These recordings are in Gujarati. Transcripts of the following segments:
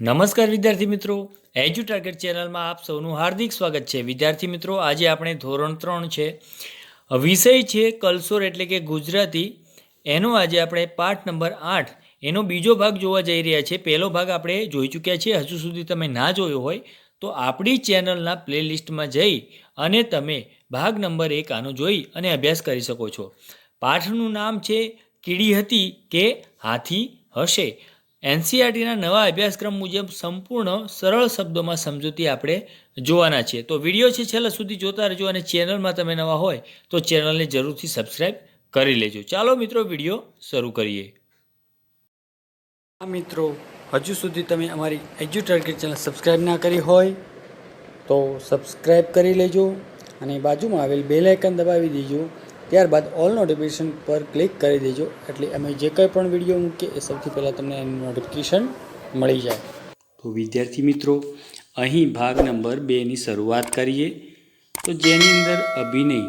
નમસ્કાર વિદ્યાર્થી મિત્રો, એજ્યુ ટાર્ગેટ ચેનલમાં આપ સૌનું હાર્દિક સ્વાગત છે. વિદ્યાર્થી મિત્રો, આજે આપણે ધોરણ 3 છે, વિષય છે કલસોર એટલે કે ગુજરાતી. એનો આજે આપણે પાઠ નંબર 8 એનો બીજો ભાગ જોવા જઈ રહ્યા છે. પહેલો ભાગ આપણે જોઈ ચૂક્યા છીએ. હજુ સુધી તમે ના જોયો હોય તો આપણી ચેનલના પ્લેલિસ્ટમાં જઈ અને તમે ભાગ નંબર 1 આનો જોઈ અને અભ્યાસ કરી શકો છો. પાઠનું નામ છે કીડી હતી કે હાથી હશે. એનસીઈઆરટીના નવા અભ્યાસક્રમ મુજબ સંપૂર્ણ સરળ શબ્દોમાં સમજૂતી આપણે જોવાના છીએ. તો વિડીયો છે છેલ્લા સુધી જોતા રહેજો અને ચેનલમાં તમે નવા હોય તો ચેનલને જરૂરથી સબસ્ક્રાઈબ કરી લેજો. ચાલો મિત્રો, વિડીયો શરૂ કરીએ. મિત્રો, હજુ સુધી તમે અમારી એજ્યુ ટાર્ગેટ ચેનલ સબસ્ક્રાઈબ ના કરી હોય તો સબસ્ક્રાઈબ કરી લેજો અને બાજુમાં આવેલ બેલ આઇકન દબાવી દેજો. ત્યારબાદ ઓલ નોટિફિકેશન પર ક્લિક કરી દેજો, એટલે અમે જે કંઈ પણ વિડીયો મૂકીએ એ સૌથી પહેલાં તમને એનું નોટિફિકેશન મળી જાય. તો વિદ્યાર્થી મિત્રો, અહીં ભાગ નંબર 2ની શરૂઆત કરીએ. તો જેની અંદર અભિનય,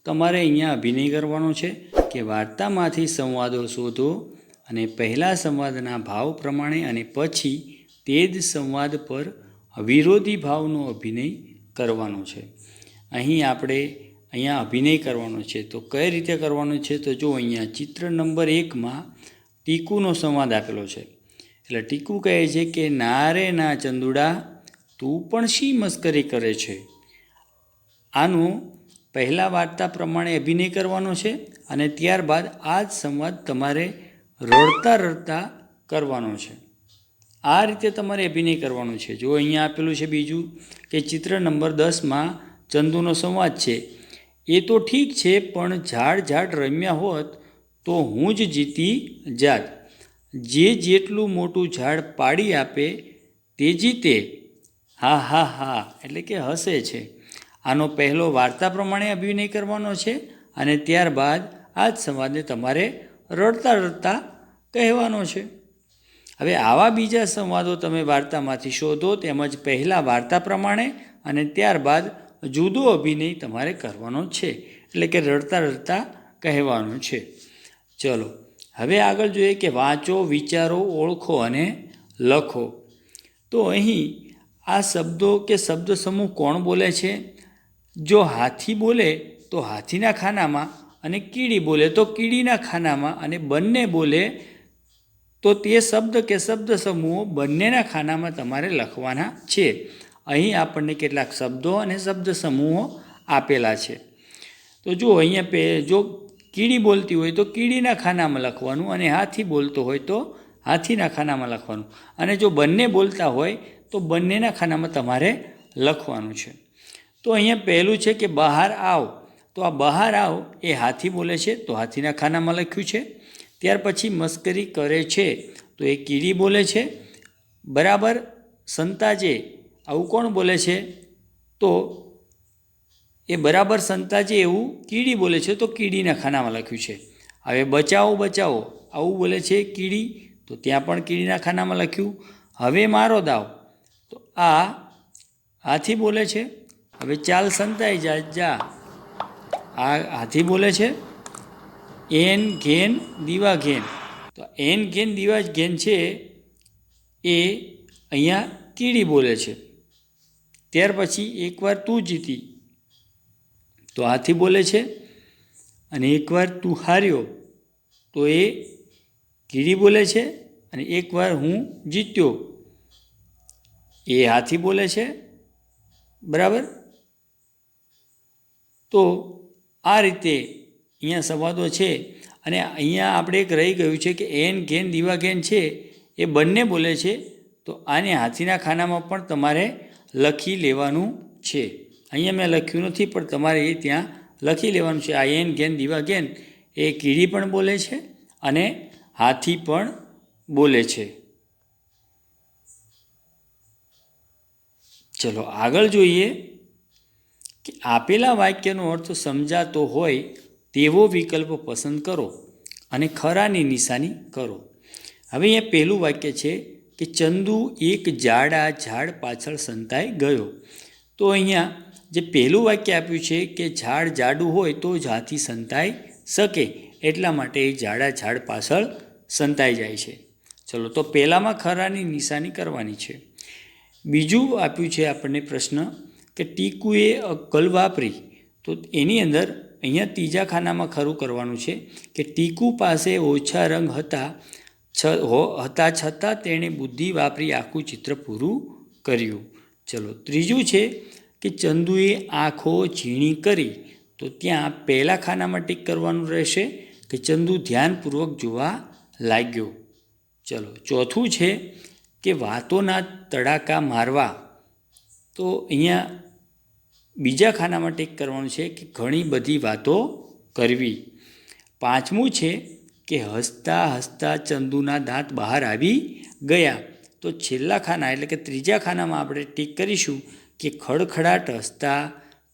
તમારે અહીંયા અભિનય કરવાનો છે કે વાર્તામાંથી સંવાદો શોધો અને પહેલા સંવાદના ભાવ પ્રમાણે અને પછી તે જ સંવાદ પર વિરોધી ભાવનો અભિનય કરવાનો છે. અહીંયા અભિનય કરવાનો છે. તો કઈ રીતે કરવાનો છે? તો જો અહીંયા ચિત્ર નંબર 1માં ટીકુનો સંવાદ આપેલો છે. એટલે ટીકુ કહે છે કે ના રે ના ચંદુડા, તું પણ શી મસ્કરી કરે છે. આનો પહેલાં વાર્તા પ્રમાણે અભિનય કરવાનો છે અને ત્યારબાદ આ જ સંવાદ તમારે રડતા રડતા કરવાનો છે. આ રીતે તમારે અભિનય કરવાનો છે. જો અહીંયા આપેલું છે બીજું કે ચિત્ર નંબર 10માં ચંદુનો સંવાદ છે. એ તો ઠીક છે, પણ ઝાડ રમ્યા હોત તો હું જ જીતી જાત. જે જેટલું મોટું ઝાડ પાડી આપે તે જીતે. હા હા હા, એટલે કે હસે છે. આનો પહેલો વાર્તા પ્રમાણે અભિનય કરવાનો છે અને ત્યારબાદ આ જ સંવાદને તમારે રડતા રડતા કહેવાનો છે. હવે આવા બીજા સંવાદો તમે વાર્તામાંથી શોધો, તેમજ પહેલાં વાર્તા પ્રમાણે અને ત્યારબાદ જુદો અભિનય તમારે કરવાનો છે, એટલે કે રડતા રડતા કહેવાનું છે. ચલો હવે આગળ જોઈએ કે વાંચો, વિચારો, ઓળખો અને લખો. તો અહીં આ શબ્દો કે શબ્દ સમૂહ કોણ બોલે છે? જો હાથી બોલે તો હાથીના ખાનામાં અને કીડી બોલે તો કીડીના ખાનામાં અને બંને બોલે તો તે શબ્દ કે શબ્દ સમૂહો બંનેના ખાનામાં તમારે લખવાના છે. અહીં આપણને કેટલાક શબ્દો અને શબ્દ સમૂહો આપેલા છે. તો જો અહીંયા જો કીડી બોલતી હોય તો કીડીના ખાનામાં લખવાનું અને હાથી બોલતો હોય તો હાથીના ખાનામાં લખવાનું, અને જો બંને બોલતા હોય તો બંનેના ખાનામાં તમારે લખવાનું છે. તો અહીંયા પહેલું છે કે બહાર આવ. તો આ બહાર આવ એ હાથી બોલે છે તો હાથીના ખાનામાં લખ્યું છે. ત્યાર પછી મસ્કરી કરે છે તો એ કીડી બોલે છે. બરાબર સંતાજે, આવું કોણ બોલે છે? તો એ બરાબર સંતાજે એવું કીડી બોલે છે તો કીડીના ખાનામાં લખ્યું છે. હવે બચાવો બચાવો આવું બોલે છે કીડી, તો ત્યાં પણ કીડીના ખાનામાં લખ્યું. હવે મારો દાવ, તો આ હાથી બોલે છે. હવે ચાલ સંતાઈ જા જા, આ હાથી બોલે છે. એન ઘેન દીવા ઘેન, તો એન ઘેન દીવા ઘેન છે એ અહીંયા કીડી બોલે છે. ત્યાર પછી એકવાર તું જીતી, તો હાથી બોલે છે. અને એકવાર તું હાર્યો તો એ કીડી બોલે છે. અને એકવાર હું જીત્યો એ હાથી બોલે છે. બરાબર. તો આ રીતે અહીંયા સંવાદો છે. અને અહીંયા આપણે એક રહી ગયું છે કે એન ઘેન દીવા ઘેન છે એ બંને બોલે છે, તો આને હાથીના ખાનામાં પણ તમારે લખી લેવાનું છે. અહીંયા મેં લખ્યું નથી, પણ તમારે એ ત્યાં લખી લેવાનું છે. આ એન ઘેન દીવા ઘેન એ કીડી પણ બોલે છે અને હાથી પણ બોલે છે. ચલો આગળ જોઈએ કે આપેલા વાક્યનો અર્થ સમજાતો હોય તેવો વિકલ્પ પસંદ કરો અને ખરાની નિશાની કરો. હવે અહીંયા પહેલું વાક્ય છે કે ચંદુ એક જાડા ઝાડ પાછળ સંતાઈ ગયો. તો અહીંયા જે પહેલું વાક્ય આપ્યું છે કે ઝાડ જાડું હોય તો જ હાથી સંતાઈ શકે, એટલા માટે એ જાડા ઝાડ પાછળ સંતાઈ જાય છે. ચલો તો પહેલામાં ખરાની નિશાની કરવાની છે. બીજું આપ્યું છે આપણને પ્રશ્ન કે ટીકુએ અક્કલ વાપરી, તો એની અંદર અહીંયા ત્રીજા ખાનામાં ખરું કરવાનું છે કે ટીકુ પાસે ઓછા રંગ હતા છતાં તેણે બુદ્ધિ વાપરી આખું ચિત્ર પૂરું કર્યું. ચલો ત્રીજું છે કે ચંદુએ આંખો ઝીણી કરી, તો ત્યાં પહેલા ખાનામાં ટીક કરવાનું રહેશે કે ચંદુ ધ્યાનપૂર્વક જોવા લાગ્યો. ચલો ચોથું છે કે વાતોના તડાકા મારવા, તો અહીંયા બીજા ખાનામાં ટીક કરવાનું છે કે ઘણી બધી વાતો કરવી. પાંચમું છે કે હસતા હસતા ચંદુના દાંત બહાર આવી ગયા, તો છેલ્લા ખાના એટલે કે ત્રીજા ખાનામાં આપણે ટીક કરીશું કે ખડખડાટ હસતા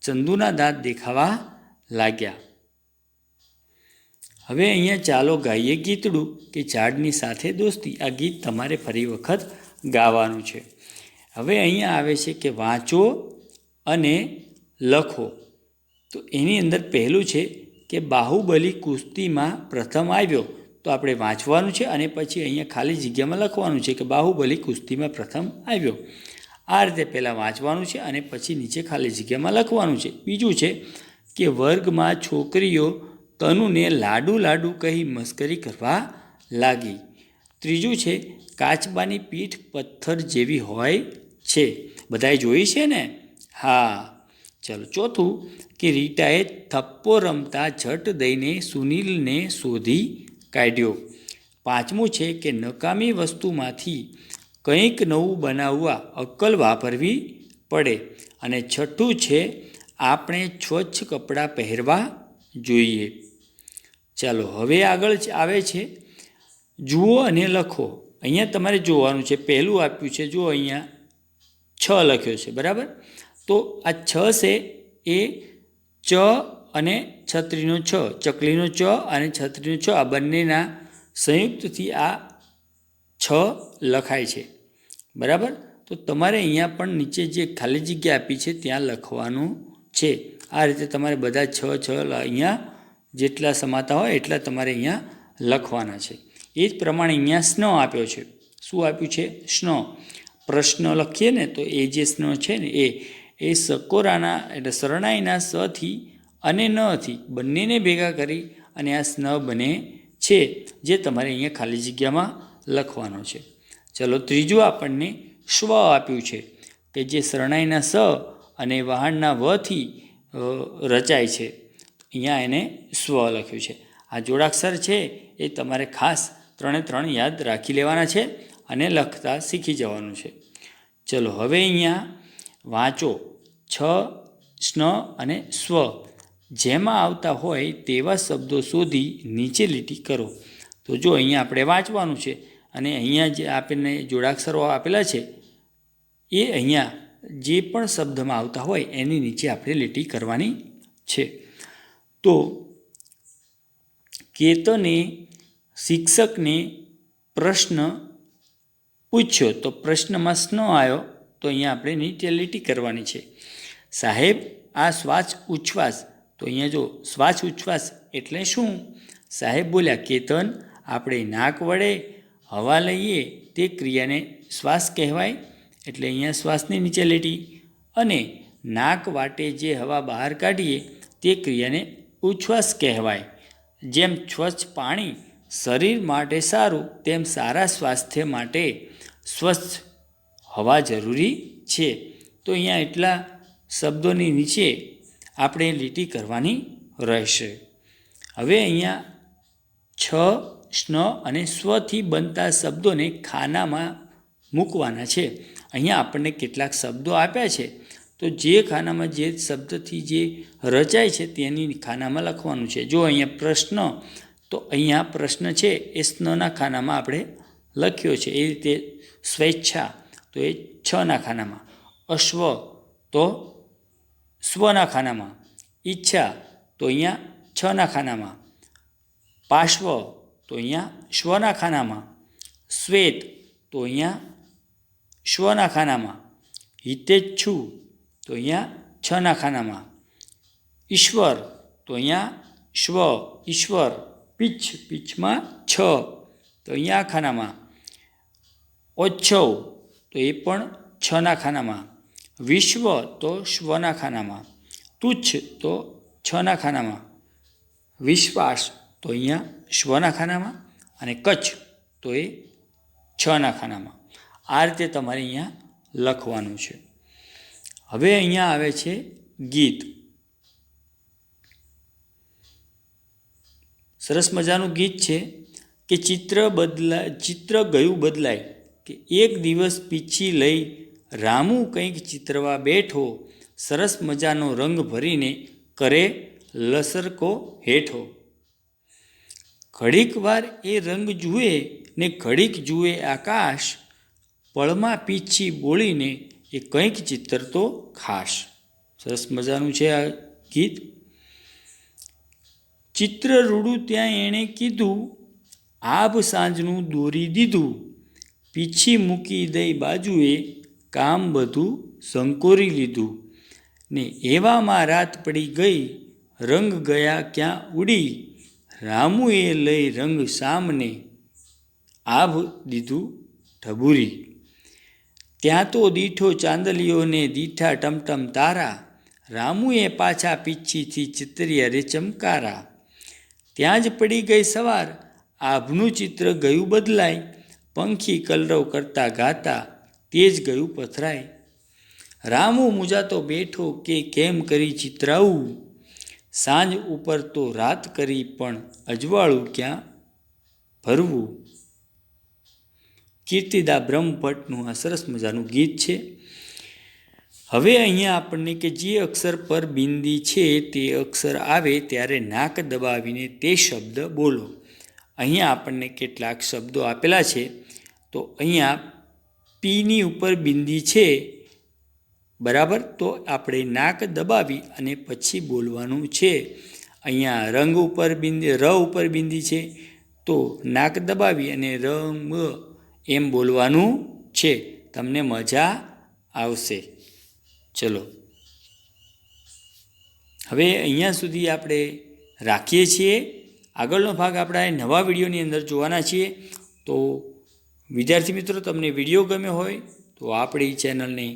ચંદુના દાંત દેખાવા લાગ્યા. હવે અહીંયા ચાલો ગાઈએ ગીતડું કે ઝાડની સાથે દોસ્તી. આ ગીત તમારે ફરી વખત ગાવાનું છે. હવે અહીંયા આવે છે કે વાંચો અને લખો. તો એની અંદર પહેલું છે કે બાહુબલી કુસ્તીમાં પ્રથમ આવ્યો, તો આપણે વાંચવાનું છે અને પછી અહીંયા ખાલી જગ્યામાં લખવાનું છે કે બાહુબલી કુસ્તીમાં પ્રથમ આવ્યો. આ રીતે પહેલાં વાંચવાનું છે અને પછી નીચે ખાલી જગ્યામાં લખવાનું છે. બીજું છે કે વર્ગમાં છોકરીઓ તનુને લાડુ લાડુ કહી મસ્કરી કરવા લાગી. ત્રીજું છે કાચબાની પીઠ પથ્થર જેવી હોય છે. બધાએ જોઈ છે ને? હા. ચલો ચોથું કે રીટાએ થપ્પો રમતા ઝટ દઈને સુનિલને શોધી કાઢ્યો. પાંચમું છે કે નકામી વસ્તુમાંથી કંઈક નવું બનાવવા અક્કલ વાપરવી પડે. અને છઠ્ઠું છે આપણે સ્વચ્છ કપડાં પહેરવા જોઈએ. ચાલો હવે આગળ આવે છે જુઓ અને લખો. અહીંયા તમારે જોવાનું છે. પહેલું આપ્યું છે જો અહીંયા 6 લખ્યો છે, બરાબર. તો આ 6 છે એ ચ અને છત્રીનો છ, ચકલીનો ચ અને છત્રીનો છ, આ બંનેના સંયુક્તથી આ 6 લખાય છે, બરાબર. તો તમારે અહીંયા પણ નીચે જે ખાલી જગ્યા આપી છે ત્યાં લખવાનું છે. આ રીતે તમારે બધા 6 અહીંયા જેટલા સમાતા હોય એટલા તમારે અહીંયા લખવાના છે. એ જ પ્રમાણે અહીંયા સ્ન આપ્યો છે. શું આપ્યું છે? સ્ન. પ્રશ્ન લખીએ ને તો એ જે સ્ન છે ને એ સકોરાના એટલે શરણાઈના સથી અને નથી બંનેને ભેગા કરી અને આ સ્ન બને છે, જે તમારે અહીંયા ખાલી જગ્યામાં લખવાનો છે. ચલો ત્રીજું આપણને સ્વ આપ્યું છે કે જે શરણાઈના સ અને વહાણના વથી રચાય છે. અહીંયા એને સ્વ લખ્યું છે. આ જોડાક્ષર છે એ તમારે ખાસ 3 યાદ રાખી લેવાના છે અને લખતા શીખી જવાનું છે. ચલો હવે અહીંયા વાંચો. છ, સ્ન અને સ્વ જેમાં આવતા હોય તેવા શબ્દો શોધી નીચે લીટી કરો. તો જો અહીંયા આપણે વાંચવાનું છે અને અહીંયા જે આપણને જોડાક્ષરો આપેલા છે એ અહીંયા જે પણ શબ્દમાં આવતા હોય એની નીચે આપણે લીટી કરવાની છે. તો કેતને શિક્ષકને પ્રશ્ન પૂછ્યો, તો પ્રશ્નમાં સ્ન આવ્યો, તો અહીંયા આપણે નીચે લીટી કરવાની છે. સાહેબ આ શ્વાસ ઉચ્છ્વાસ, તો અહીંયા જો શ્વાસ ઉચ્છ્વાસ એટલે શું? સાહેબ બોલ્યા કેતન આપણે નાક વડે હવા લઈએ તે ક્રિયાને શ્વાસ કહેવાય, એટલે અહીંયા શ્વાસની નીચે લીટી, અને નાક વાટે જે હવા બહાર કાઢીએ તે ક્રિયાને ઉચ્છ્વાસ કહેવાય. જેમ સ્વચ્છ પાણી શરીર માટે સારું તેમ સારા સ્વાસ્થ્ય માટે સ્વચ્છ હવા જરૂરી છે. તો અહીંયા એટલા શબ્દોની નીચે આપણે લીટી કરવાની રહેશે. હવે અહીંયા છ, સ્ન અને સ્વથી બનતા શબ્દોને ખાનામાં મૂકવાના છે. અહીંયા આપણને કેટલાક શબ્દો આપ્યા છે, તો જે ખાનામાં જે શબ્દથી જે રચાય છે તેની ખાનામાં લખવાનું છે. જો અહીંયા પ્રશ્ન, તો અહીંયા પ્રશ્ન છે એ સ્નના ખાનામાં આપણે લખ્યો છે. એ રીતે સ્વેચ્છા, તો એ 6ના ખાનામાં. અશ્વ તો સ્વના ખાનામાં. ઈચ્છા તો અહીંયા 6ના ખાનામાં. પાર્શ્વ તો અહીંયા શ્વના ખાનામાં. શ્વેત તો અહીંયા શ્વના ખાનામાં. હિતેચ્છુ તો અહીંયા 6ના ખાનામાં. ઈશ્વર તો અહીંયા શ્વ ઈશ્વર. પીછ પીછમાં 6 તો અહીંયા આ ખાનામાં. ઓચ્છવ તો એ પણ છના ખાનામાં, વિશ્વ તો શ્વના ખાનામાં, તુચ્છ તો છના ખાનામાં, વિશ્વાસ તો અહીંયા શ્વના ખાનામાં અને કચ્છ તો એ છના ખાનામાં. આ રીતે તમારે અહીંયા લખવાનું છે. હવે અહીંયા આવે છે ગીત. સરસ મજાનું ગીત છે કે ચિત્ર ગયું બદલાય, કે એક દિવસ પીછી લઈ રામુ કંઈક ચિત્રવા બેઠો, સરસ મજાનો રંગ ભરીને કરે લસરકો હેઠો. ઘડીક વાર એ રંગ જુએ ને ઘડીક જુએ આકાશ, પળમાં પીછી બોલીને એ કંઈક ચિત્રતો ખાસ. સરસ મજાનું છે આ ગીત. ચિત્ર રૂડું ત્યાં એણે કીધું, આભ સાંજનું દોરી દીધું, પીછી મૂકી દઈ બાજુએ, કામ બધું સંકોરી લીધું. ને એવામાં રાત પડી ગઈ, રંગ ગયા ક્યાં ઉડી, રામુએ લઈ રંગ સામને, આભ દીધું ઢબૂરી. ત્યાં તો દીઠો ચાંદલીઓને દીઠા ટમટમ તારા, રામુએ પાછા પીછીથી ચિતર્યા રે ચમકારા. ત્યાં જ પડી ગઈ સવાર, આભનું ચિત્ર ગયું બદલાય, પંખી કલરવ કરતા ગાતા, તે જ ગયું પથરાય. રામુ મૂંઝાતો બેઠો કે કેમ કરી ચિતરાવું, સાંજ ઉપર તો રાત કરી પણ અજવાળું ક્યાં ભરવું. કીર્તિદા બ્રહ્મભટ્ટનું આ સરસ મજાનું ગીત છે. હવે અહીંયા આપણને કે જે અક્ષર પર બિંદી છે તે અક્ષર આવે ત્યારે નાક દબાવીને તે શબ્દ બોલો. અહીંયા આપણને કેટલાક શબ્દો આપેલા છે. તો અહીંયા પીની ઉપર બિંદી છે, બરાબર, તો આપણે નાક દબાવી અને પછી બોલવાનું છે. અહીંયા રંગ ઉપર બિંદી, ર ઉપર બિંદી છે, તો નાક દબાવી અને રંગ એમ બોલવાનું છે. તમને મજા આવશે. ચલો, હવે અહીંયા સુધી આપણે રાખીએ છીએ. આગળનો ભાગ આપણા નવા વિડીયોની અંદર જોવાના છીએ. તો વિદ્યાર્થી મિત્રો, તમને વિડીયો ગમ્યો હોય તો આપણી ચેનલને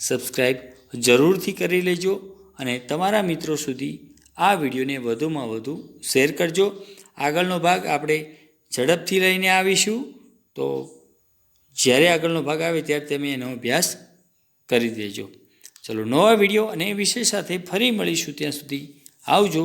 સબસ્ક્રાઈબ જરૂરથી કરી લેજો અને તમારા મિત્રો સુધી આ વિડીયોને વધુમાં વધુ શેર કરજો. આગળનો ભાગ આપણે ઝડપથી લઈને આવીશું. તો જ્યારે આગળનો ભાગ આવે ત્યારે તમે એનો અભ્યાસ કરી દેજો. ચલો, નવા વિડીયો અને વિષય સાથે ફરી મળીશું. ત્યાં સુધી આવજો.